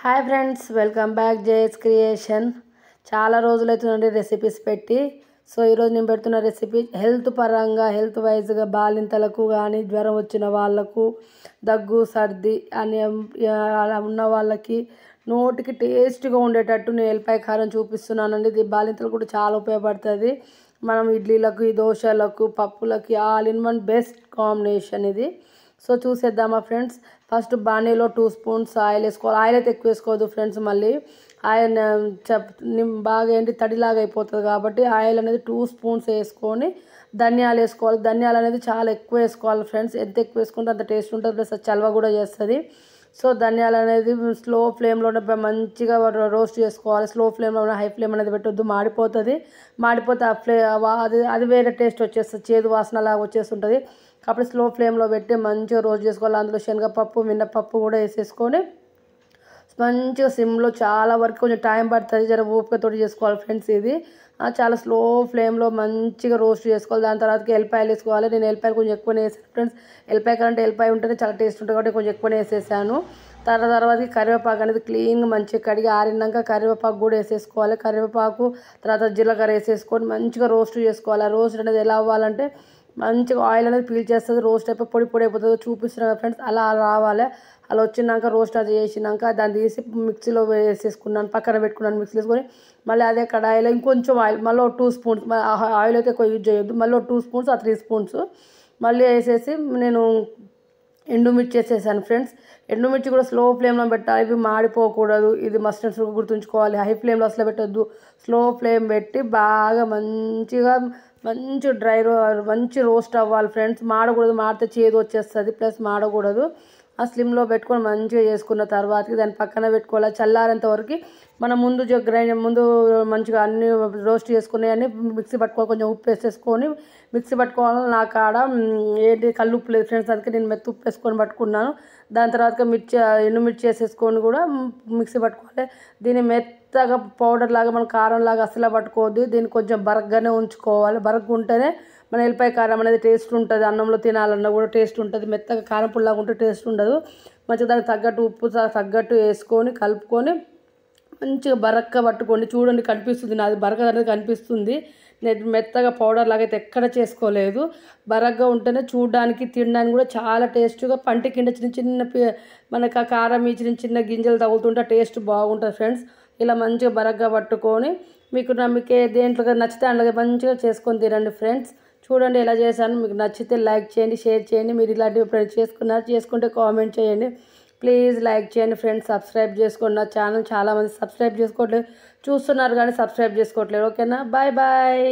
Hi friends, welcome back JS creation. చాలా రోజులైతుందండి recipes పెట్టి. So ఈరోజు నేను పెడుతున్న రెసిపీ హెల్త్ పరంగా, హెల్త్ వైజ్గా బాలింతలకు కానీ, జ్వరం వచ్చిన వాళ్ళకు, దగ్గు సర్ది అని అలా ఉన్న వాళ్ళకి నోటికి టేస్ట్గా ఉండేటట్టు నేను ఎల్లిపాయ కారం చూపిస్తున్నానండి. ఇది బాలింతలకు కూడా చాలా ఉపయోగపడుతుంది. మనం ఇడ్లీలకు, దోశలకు, పప్పులకి all in one best combination ఇది. సో చూసేద్దామా ఫ్రెండ్స్. ఫస్ట్ బాణీలో 2 స్పూన్స్ ఆయిల్ వేసుకోవాలి. ఆయిల్ అయితే ఎక్కువ వేసుకోవద్దు ఫ్రెండ్స్, మళ్ళీ ఆయిల్ బాగా ఏంటి తడిలాగా అయిపోతుంది కాబట్టి ఆయిల్ అనేది 2 స్పూన్స్ వేసుకొని ధనియాలు వేసుకోవాలి. ధనియాలు అనేది చాలా ఎక్కువ వేసుకోవాలి ఫ్రెండ్స్. ఎంత ఎక్కువ వేసుకుంటే అంత టేస్ట్ ఉంటుంది, ప్లస్ చలవ కూడా చేస్తుంది. సో ధనియాలు అనేది స్లో ఫ్లేమ్లోనే మంచిగా రోస్ట్ చేసుకోవాలి. స్లో ఫ్లేమ్లో హై ఫ్లేమ్ అనేది పెట్టొద్దు, మాడిపోతుంది. మాడిపోతే అది వేరే టేస్ట్ వచ్చేస్తుంది, చేదు వాసన లాగా వచ్చేస్తుంటుంది. కాబట్టి స్లో ఫ్లేమ్లో పెట్టి మంచిగా రోస్ట్ చేసుకోవాలి. అందులో శనగపప్పు, మినపప్పు కూడా వేసేసుకొని మంచిగా సిమ్లో చాలా వరకు కొంచెం టైం పడుతుంది, జర ఓపికతోటి చేసుకోవాలి ఫ్రెండ్స్. ఇది చాలా స్లో ఫ్లేమ్లో మంచిగా రోస్ట్ చేసుకోవాలి. దాని తర్వాతకి ఎల్లిపాయలు వేసుకోవాలి. నేను ఎల్లిపాయలు కొంచెం ఎక్కువనే వేసాను ఫ్రెండ్స్. ఎల్లిపాయ కంటే ఎల్లిపాయ ఉంటేనే చాలా టేస్ట్ ఉంటుంది కాబట్టి కొంచెం ఎక్కువనే వేసేసాను. తర్వాత కరివేపాకు అనేది క్లీన్గా మంచిగా కడిగి ఆరినాక కరివేపాకు కూడా వేసేసుకోవాలి. కరివేపాకు తర్వాత జీలకర్ర వేసేసుకొని మంచిగా రోస్ట్ చేసుకోవాలి. ఆ రోస్ట్ అనేది ఎలా అవ్వాలంటే మంచిగా ఆయిల్ అనేది పీల్చేస్తుంది, రోస్ట్ అయిపోయి పొడి పొడి అయిపోతుంది. చూపిస్తున్నాను ఫ్రెండ్స్, అలా రావాలి. అలా వచ్చినాక రోస్ట్ అది చేసినాక దాన్ని తీసి మిక్సీలో వేసేసుకున్నాను, పక్కన పెట్టుకున్నాను. మిక్సీ వేసుకొని మళ్ళీ అదే కడాయిలో ఇంకొంచెం ఆయిల్, మళ్ళీ 2 స్పూన్స్, ఆయిల్ అయితే ఎక్కువ యూజ్ చేయొద్దు, మళ్ళీ 2 స్పూన్స్ 3 స్పూన్స్ మళ్ళీ వేసేసి నేను ఎండుమిర్చి వేసేసాను ఫ్రెండ్స్. ఎండుమిర్చి కూడా స్లో ఫ్లేమ్లో పెట్టాలి, ఇవి మాడిపోకూడదు. ఇది మస్ట్ గుర్తుంచుకోవాలి. హై ఫ్లేమ్లో అసలు పెట్టొద్దు, స్లో ఫ్లేమ్ పెట్టి బాగా మంచిగా మంచి రోస్ట్ అవ్వాలి ఫ్రెండ్స్. మాడకూడదు, మాడితే చేదు వచ్చేస్తుంది, ప్లస్ మాడకూడదు. ఆ స్లిమ్లో పెట్టుకొని మంచిగా చేసుకున్న తర్వాతకి దాన్ని పక్కన పెట్టుకోవాలి. చల్లారేంత వరకు మనం ముందు మంచిగా అన్ని రోస్ట్ చేసుకుని అన్ని మిక్సీ పట్టుకోవాలి. కొంచెం ఉప్పు వేసేసుకొని మిక్సీ పట్టుకోవాలి. నా కాడ ఏంటి కల్లుప్పు లేదు ఫ్రెండ్స్, అందుకే నేను మెత్త ఉప్పు వేసుకొని పట్టుకున్నాను. దాని తర్వాత ఎండుమిర్చి వేసేసుకొని కూడా మిక్సీ పట్టుకోవాలి. దీన్ని మెత్తగా పౌడర్ లాగా, మన కారం లాగా అసలు పట్టుకోవద్దు. దీన్ని కొంచెం బరగ్గానే ఉంచుకోవాలి. బరగ్గా ఉంటేనే మన ఎల్లిపాయ కారం అనేది టేస్ట్ ఉంటుంది. అన్నంలో తినాలన్నా కూడా టేస్ట్ ఉంటుంది. మెత్తగా కారం పుల్లాగా ఉంటే టేస్ట్ ఉండదు. మంచిగా దానికి తగ్గట్టు ఉప్పు తగ్గట్టు వేసుకొని కలుపుకొని మంచిగా బరక్క పట్టుకోండి. చూడండి కనిపిస్తుంది, నాది బరక అనేది కనిపిస్తుంది. నేను మెత్తగా పౌడర్ లాగా అయితే ఎక్కడ చేసుకోలేదు. బరగ్గా ఉంటేనే చూడడానికి తినడానికి కూడా చాలా టేస్ట్గా, పంటి కింద చిన్న చిన్న మనకు ఆ కారం ఈ చిన్న చిన్న గింజలు తగులుతుంటే టేస్ట్ బాగుంటుంది ఫ్రెండ్స్. ఇలా మంచిగా బరగ్గా పట్టుకొని మీకు దేంట్లో నచ్చితే అందులో మంచిగా చేసుకొని తినండి ఫ్రెండ్స్. చూడండి ఎలా చేశాను. మీకు నచ్చితే లైక్ చేయండి, షేర్ చేయండి. మీరు ఇలాంటివి చేసుకుంటే కామెంట్ చేయండి. ప్లీజ్ లైక్ చేయండి ఫ్రెండ్స్. సబ్స్క్రైబ్ చేసుకోండి. నా ఛానల్ చాలామంది సబ్స్క్రైబ్ చేసుకోవట్లేదు, చూస్తున్నారు కానీ సబ్స్క్రైబ్ చేసుకోవట్లేదు. ఓకేనా, బాయ్ బాయ్.